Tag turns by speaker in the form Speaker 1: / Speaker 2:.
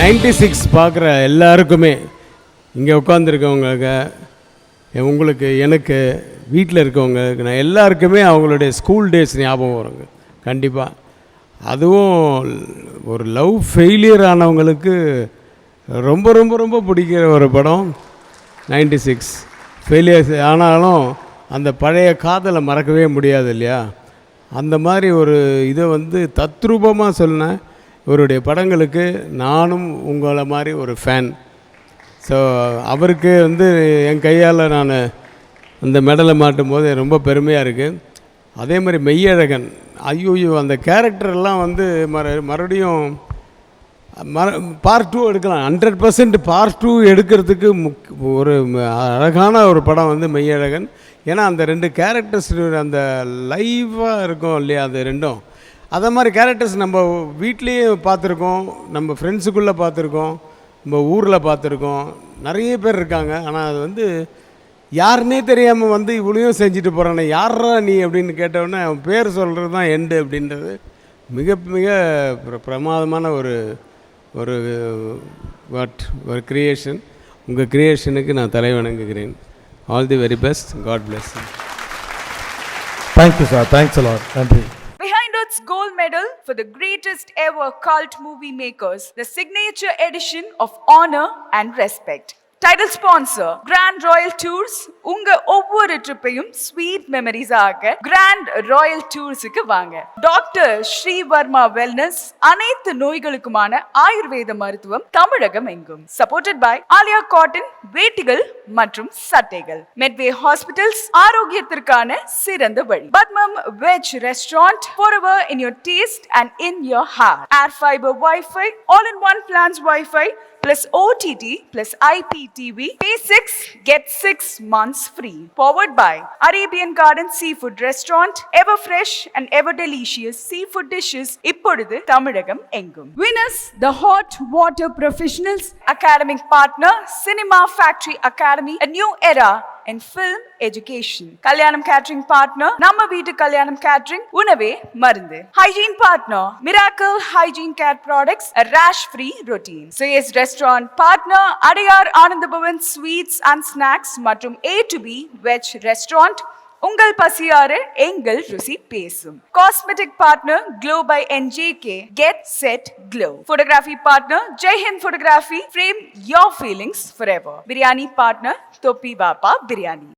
Speaker 1: 96 பார்க்குற எல்லாருக்குமே, இங்கே உட்காந்துருக்கவங்களுக்கு, உங்களுக்கு, எனக்கு, வீட்டில் இருக்கவங்களுக்கு, நான் எல்லாருக்குமே அவங்களுடைய ஸ்கூல் டேஸ் ஞாபகம் வருங்க கண்டிப்பாக. அதுவும் ஒரு லவ் ஃபெயிலியர் ஆனவங்களுக்கு ரொம்ப ரொம்ப ரொம்ப பிடிக்கிற ஒரு படம் 96. ஃபெயிலியர்ஸ் ஆனாலும் அந்த பழைய காதலை மறக்கவே முடியாது இல்லையா? அந்த மாதிரி ஒரு இதை வந்து தத்ரூபமாக சொன்னேன். இவருடைய படங்களுக்கு நானும் உங்களை மாதிரி ஒரு ஃபேன். ஸோ அவருக்கு வந்து என் கையால் நான் அந்த மெடலை மாட்டும் போது ரொம்ப பெருமையாக இருக்குது. அதே மாதிரி மெய்யழகன், ஐயோயோ அந்த கேரக்டரெல்லாம் வந்து மறுபடியும் பார்ட் 2 எடுக்கலாம். 100% பார்ட் 2 எடுக்கிறதுக்கு ஒரு அழகான ஒரு படம் வந்து மெய்யழகன். ஏன்னா அந்த 2 கேரக்டர்ஸ் அந்த லைவாக இருக்கும் இல்லையா, அது ரெண்டும். அதை மாதிரி கேரக்டர்ஸ் நம்ம வீட்லேயும் பார்த்துருக்கோம், நம்ம ஃப்ரெண்ட்ஸுக்குள்ளே பார்த்துருக்கோம், நம்ம ஊரில் பார்த்துருக்கோம், நிறைய பேர் இருக்காங்க. ஆனால் அது வந்து யாருன்னே தெரியாமல் வந்து இவ்வளையும் செஞ்சுட்டு போகிறானே, யாரா நீ அப்படின்னு கேட்டவுடனே அவன் பேர் சொல்கிறது தான் எண்டு அப்படின்றது மிக மிக பிரமாதமான ஒரு ஒரு ஒரு கிரியேஷன். உங்கள் கிரியேஷனுக்கு நான் தலை வணங்குகிறேன். All the very best. God bless you.
Speaker 2: Thank you sir. Thanks a lot. நன்றி.
Speaker 3: Behind its gold medal for the greatest ever cult movie makers, the signature edition of honor and respect. Title sponsor Grand Royal Tours. உங்க ஒவ்வொரு ட்ரிப்பையும் sweet memories ஆக grand Royal டூர்ஸுக்கு வாங்க. Doctor Sri Verma wellness, அனைத்து நோய்களுக்குமான ஆயுர்வேத மருத்துவம் தமிழகம் எங்கும். Supported by Aliya cotton வேட்டிகள் மற்றும் சட்டைகள். மெட்வே ஹாஸ்பிட்டல்ஸ், ஆரோக்கியத்திற்கான சிறந்த வழி. Padmam veg restaurant, forever in your taste and in your heart. Air fiber Wi-Fi, all-in-one plans Wi-Fi plus OTT plus IPTV. Pay 6, get 6 months free. Powered by Arabian Garden Seafood Restaurant. Ever fresh and ever delicious seafood dishes. இப்பொழுது தமிழகம் எங்கும். Winners, the Hot Water Professionals. Academic partner, Cinema Factory Academy. A new era in film education. Kalyanam Catering partner, நம்ம வீட்டு கல்யாணம் catering, உணவே மருந்து. Hygiene partner, Miracle Hygiene Care Products, a rash free routine. Sayes Restaurant partner, Adayar Anand Bhavan Sweets and Snacks மற்றும் A to B Veg Restaurant. உங்கள் பசியார எங்கள் ருசி பேசும். Cosmetic partner Glow by NJK, Get Set Glow. Photography partner Jai Hind Photography, frame your feelings forever. Biryani partner Topi Bapa Biryani.